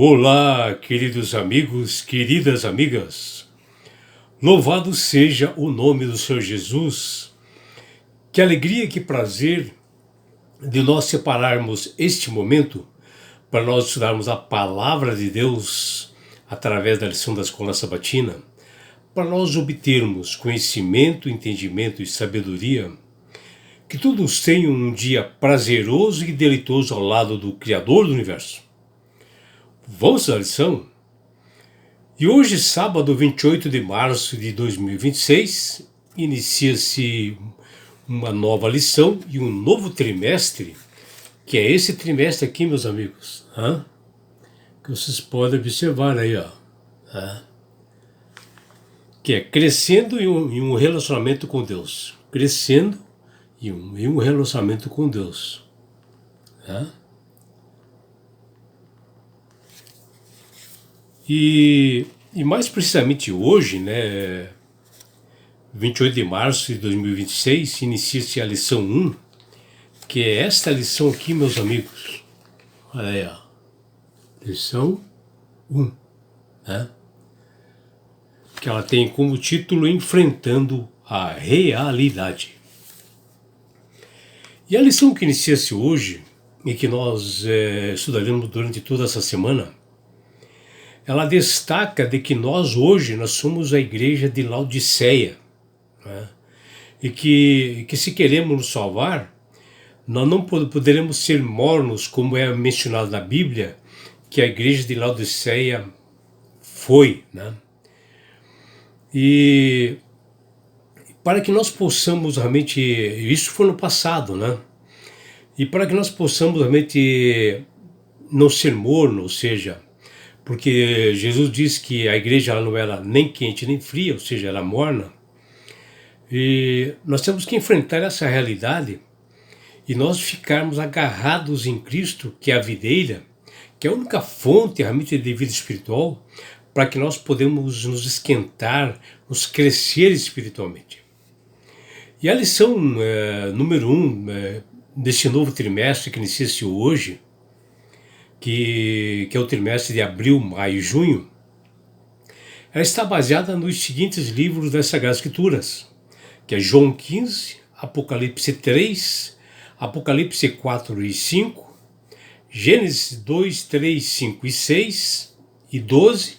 Olá, queridos amigos, queridas amigas. Louvado seja o nome do Senhor Jesus. Que alegria, que prazer de nós separarmos este momento para nós estudarmos a palavra de Deus através da lição da Escola Sabatina, para nós obtermos conhecimento, entendimento e sabedoria. Que todos tenham um dia prazeroso e deleitoso ao lado do Criador do Universo. Vamos à lição? E hoje, sábado 28 de março de 2026, inicia-se uma nova lição e um novo trimestre, que é esse trimestre aqui, meus amigos, que vocês podem observar aí, que é crescendo em um relacionamento com Deus. Crescendo em um relacionamento com Deus. E mais precisamente hoje, 28 de março de 2026, inicia-se a lição 1, que é esta lição aqui, meus amigos. Olha aí, lição 1, que ela tem como título Enfrentando a Realidade. E a lição que inicia-se hoje, e que nós estudaremos durante toda essa semana, ela destaca de que nós somos a igreja de Laodiceia, e que se queremos nos salvar, nós não poderemos ser mornos, como é mencionado na Bíblia, que a igreja de Laodiceia foi, E para que nós possamos realmente, isso foi no passado, E para que nós possamos realmente não ser morno, ou seja, porque Jesus diz que a igreja ela não era nem quente nem fria, ou seja, era morna. E nós temos que enfrentar essa realidade e nós ficarmos agarrados em Cristo, que é a videira, que é a única fonte realmente de vida espiritual, para que nós podemos nos esquentar, nos crescer espiritualmente. E a lição número 1 desse novo trimestre que inicia-se hoje, que é o trimestre de abril, maio e junho, ela está baseada nos seguintes livros das Sagradas Escrituras, que é João 15, Apocalipse 3, Apocalipse 4 e 5, Gênesis 2, 3, 5 e 6 e 12,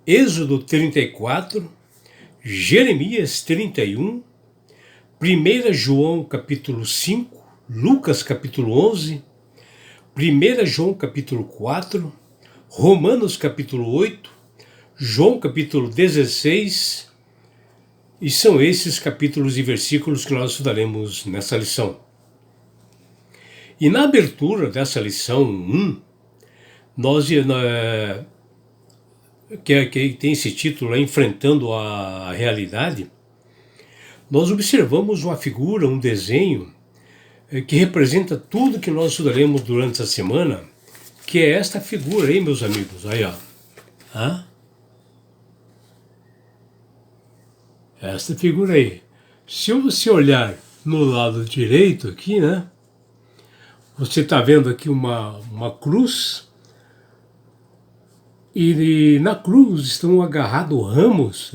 Êxodo 34, Jeremias 31, 1 João capítulo 5, Lucas capítulo 11, 1 João capítulo 4, Romanos capítulo 8, João capítulo 16, e são esses capítulos e versículos que nós estudaremos nessa lição. E na abertura dessa lição 1, que tem esse título, Enfrentando a Realidade, nós observamos uma figura, um desenho, que representa tudo que nós estudaremos durante essa semana, que é esta figura aí, meus amigos. Aí, Esta figura aí. Se você olhar no lado direito aqui, você está vendo aqui uma cruz, e na cruz estão agarrados ramos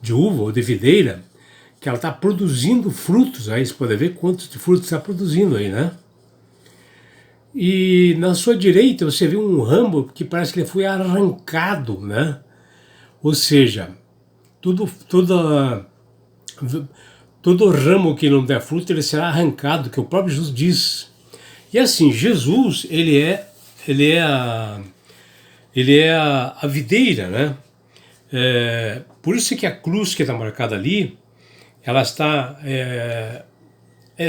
de uva ou de videira, que ela está produzindo frutos, aí você pode ver quantos de frutos está produzindo aí, E na sua direita você vê um ramo que parece que ele foi arrancado, Ou seja, todo ramo que não der fruto, ele será arrancado, que o próprio Jesus diz. E assim, Jesus, ele é a videira, por isso que a cruz que está marcada ali, ela está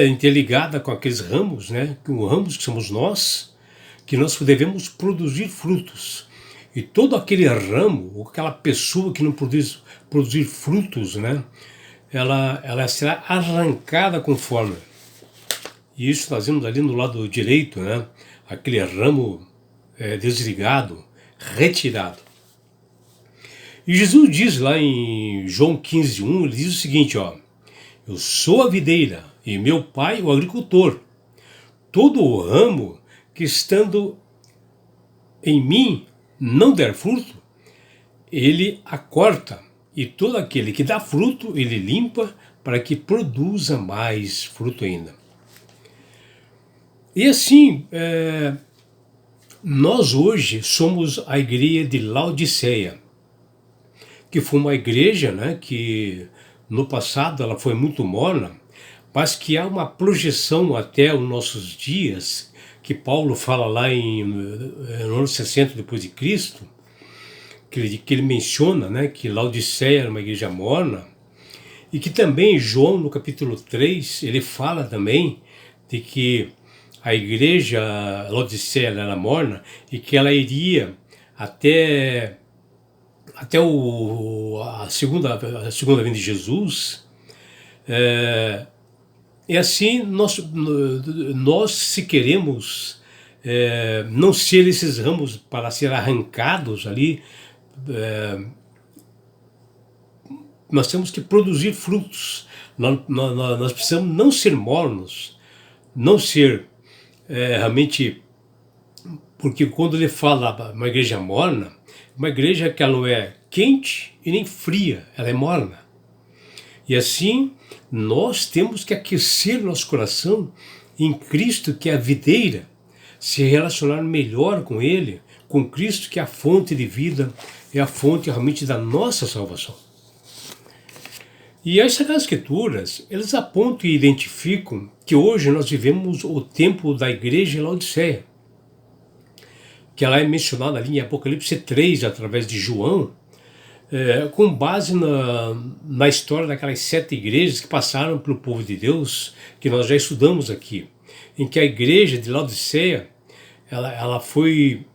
interligada com aqueles ramos, com ramos que somos nós, que nós devemos produzir frutos. E todo aquele ramo, ou aquela pessoa que não produzir frutos, ela será arrancada conforme. E isso nós vemos ali no lado direito, aquele ramo desligado, retirado. E Jesus diz lá em João 15:1, ele diz o seguinte, eu sou a videira e meu pai o agricultor. Todo o ramo que estando em mim não der fruto, ele a corta, e todo aquele que dá fruto, ele limpa para que produza mais fruto ainda. E assim, nós hoje somos a igreja de Laodiceia, que foi uma igreja, né, que no passado ela foi muito morna, mas que há uma projeção até os nossos dias, que Paulo fala lá no ano 60 depois de Cristo, que ele menciona, né, que Laodiceia era uma igreja morna, e que também João, no capítulo 3, ele fala também de que a igreja Laodiceia era morna e que ela iria até a segunda vinda de Jesus. E assim, nós se queremos não ser esses ramos para ser arrancados ali, nós temos que produzir frutos. Nós precisamos não ser mornos, não ser realmente, porque quando ele fala uma igreja morna, uma igreja que ela não é quente e nem fria, ela é morna. E assim, nós temos que aquecer nosso coração em Cristo, que é a videira, se relacionar melhor com Ele, com Cristo, que é a fonte de vida, é a fonte realmente da nossa salvação. E as Sagradas Escrituras, eles apontam e identificam que hoje nós vivemos o tempo da igreja em Laodiceia, que ela é mencionada ali em Apocalipse 3, através de João, com base na história daquelas 7 igrejas que passaram pelo povo de Deus, que nós já estudamos aqui, em que a igreja de Laodiceia, ela foi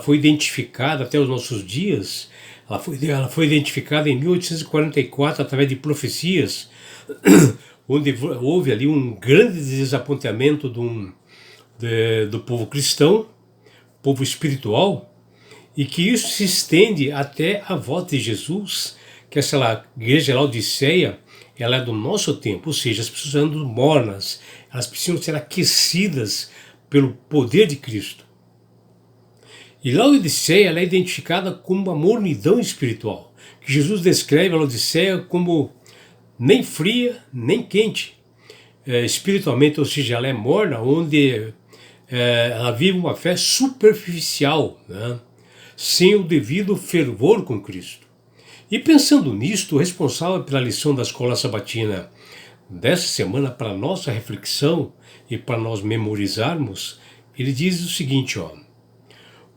identificada até os nossos dias. Ela foi identificada em 1844 através de profecias, onde houve ali um grande desapontamento do povo cristão, povo espiritual, e que isso se estende até a volta de Jesus, que essa igreja Laodiceia, ela é do nosso tempo, ou seja, as pessoas andam mornas, elas precisam ser aquecidas pelo poder de Cristo. E Laodiceia ela é identificada como uma mornidão espiritual, que Jesus descreve a Laodiceia como nem fria, nem quente, espiritualmente, ou seja, ela é morna, onde ela vive uma fé superficial, né? Sem o devido fervor com Cristo. E pensando nisto, o responsável pela lição da escola sabatina dessa semana para nossa reflexão e para nós memorizarmos, ele diz o seguinte,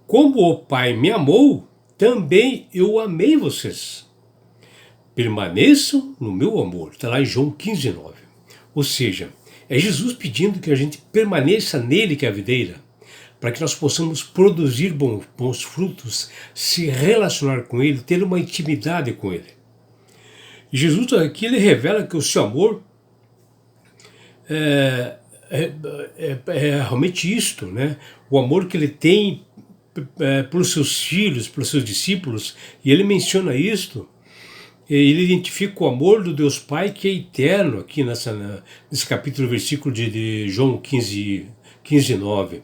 como o Pai me amou, também eu amei vocês. Permaneçam no meu amor. Está lá em João 15:9. Ou seja, é Jesus pedindo que a gente permaneça nele, que é a videira, para que nós possamos produzir bons frutos, se relacionar com Ele, ter uma intimidade com Ele. E Jesus aqui ele revela que o seu amor é realmente isto, né? O amor que Ele tem pelos seus filhos, pelos seus discípulos, e Ele menciona isto. Ele identifica o amor do Deus Pai que é eterno aqui nesse capítulo, versículo de João 15:9.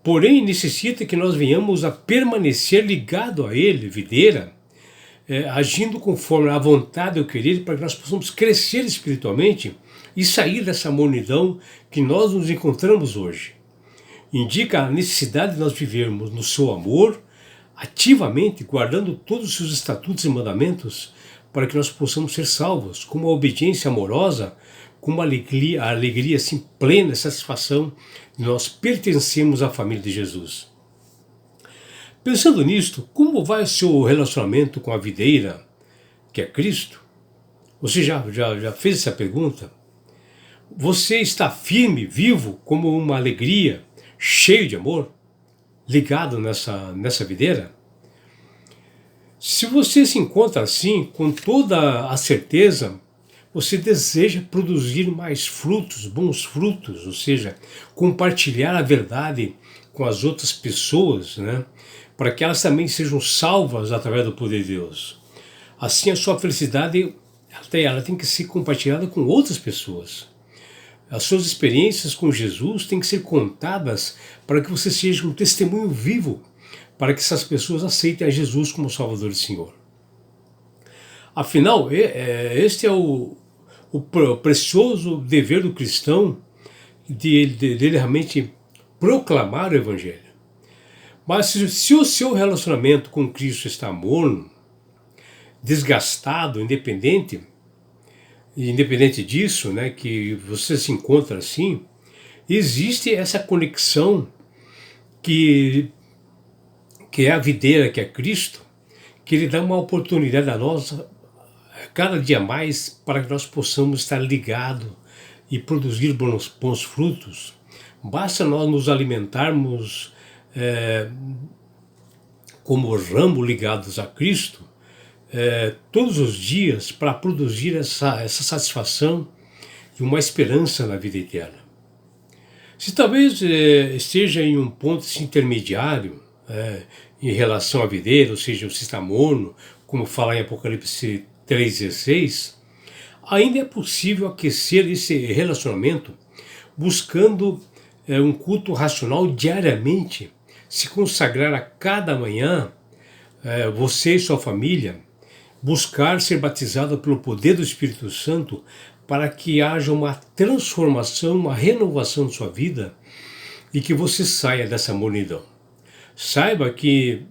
Porém, necessita que nós venhamos a permanecer ligado a Ele, videira, agindo conforme a vontade e o querer, para que nós possamos crescer espiritualmente e sair dessa mornidão que nós nos encontramos hoje. Indica a necessidade de nós vivermos no seu amor, ativamente guardando todos os seus estatutos e mandamentos, para que nós possamos ser salvos, com uma obediência amorosa, com uma alegria assim, plena, satisfação de nós pertencemos à família de Jesus. Pensando nisto, como vai o seu relacionamento com a videira, que é Cristo? Você já fez essa pergunta? Você está firme, vivo, como uma alegria, cheio de amor, ligado nessa videira? Se você se encontra assim, com toda a certeza, você deseja produzir mais frutos, bons frutos, ou seja, compartilhar a verdade com as outras pessoas, né? Para que elas também sejam salvas através do poder de Deus. Assim, a sua felicidade ela tem que ser compartilhada com outras pessoas. As suas experiências com Jesus têm que ser contadas para que você seja um testemunho vivo, para que essas pessoas aceitem a Jesus como Salvador e Senhor. Afinal, este é o precioso dever do cristão de realmente proclamar o Evangelho. Mas se o seu relacionamento com Cristo está morno, desgastado, independente disso, né, que você se encontra assim, existe essa conexão que é a videira, que é Cristo, que Ele dá uma oportunidade a nós, cada dia mais, para que nós possamos estar ligados e produzir bons frutos. Basta nós nos alimentarmos como ramo ligados a Cristo, todos os dias, para produzir essa satisfação e uma esperança na vida eterna. Se talvez esteja em um ponto intermediário em relação à videira, ou seja, você está morno, como fala em Apocalipse 3,16, ainda é possível aquecer esse relacionamento buscando um culto racional diariamente, se consagrar a cada manhã, você e sua família, buscar ser batizado pelo poder do Espírito Santo para que haja uma transformação, uma renovação de sua vida e que você saia dessa mornidão. Saiba que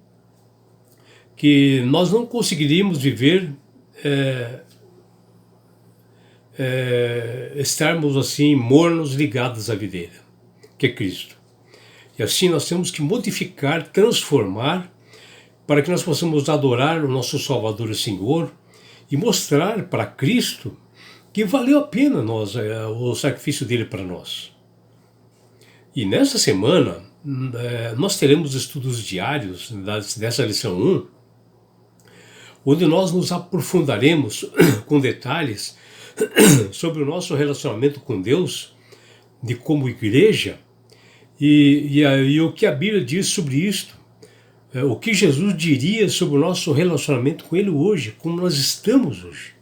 nós não conseguiríamos viver, estarmos assim mornos ligados à videira, que é Cristo. E assim nós temos que modificar, transformar, para que nós possamos adorar o nosso Salvador e Senhor e mostrar para Cristo que valeu a pena o sacrifício dele para nós. E nessa semana nós teremos estudos diários dessa lição 1, onde nós nos aprofundaremos com detalhes sobre o nosso relacionamento com Deus, de como igreja, e o que a Bíblia diz sobre isto, o que Jesus diria sobre o nosso relacionamento com Ele hoje, como nós estamos hoje.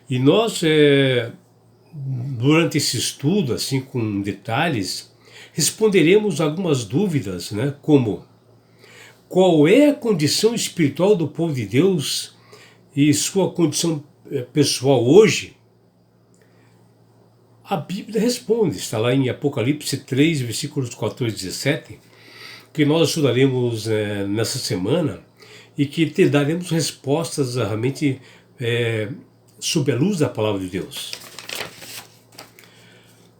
E nós, durante esse estudo, assim com detalhes, responderemos algumas dúvidas, né, como: qual é a condição espiritual do povo de Deus e sua condição pessoal hoje? A Bíblia responde, está lá em Apocalipse 3, versículos 14 e 17, que nós estudaremos nessa semana e que te daremos respostas realmente sob a luz da palavra de Deus.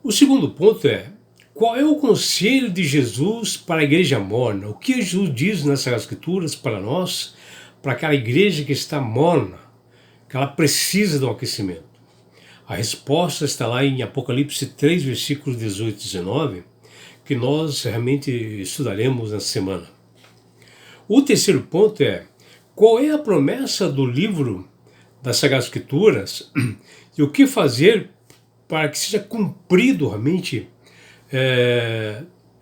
O segundo ponto é: qual é o conselho de Jesus para a igreja morna? O que Jesus diz nessas escrituras para nós, para aquela igreja que está morna, que ela precisa do aquecimento? A resposta está lá em Apocalipse 3, versículos 18 e 19, que nós realmente estudaremos nessa semana. O terceiro ponto é: qual é a promessa do livro das Sagradas Escrituras e o que fazer para que seja cumprido realmente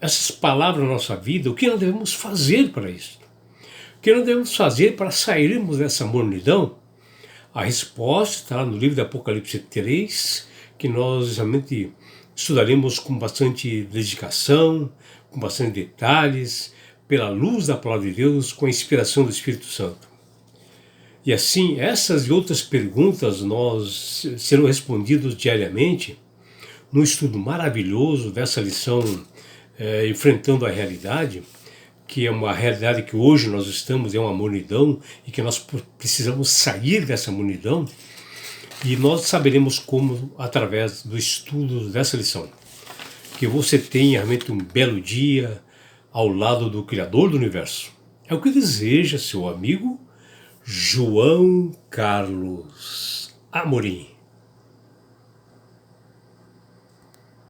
essas palavras na nossa vida? O que nós devemos fazer para isso? O que nós devemos fazer para sairmos dessa mornidão? A resposta está no livro de Apocalipse 3, que nós realmente estudaremos com bastante dedicação, com bastante detalhes, pela luz da palavra de Deus, com a inspiração do Espírito Santo. E assim, essas e outras perguntas nós serão respondidas diariamente num estudo maravilhoso dessa lição, Enfrentando a Realidade, que é uma realidade que hoje nós estamos, é uma mornidão, e que nós precisamos sair dessa mornidão, e nós saberemos como através do estudo dessa lição. Que você tenha realmente um belo dia ao lado do Criador do Universo. É o que deseja seu amigo João Carlos Amorim.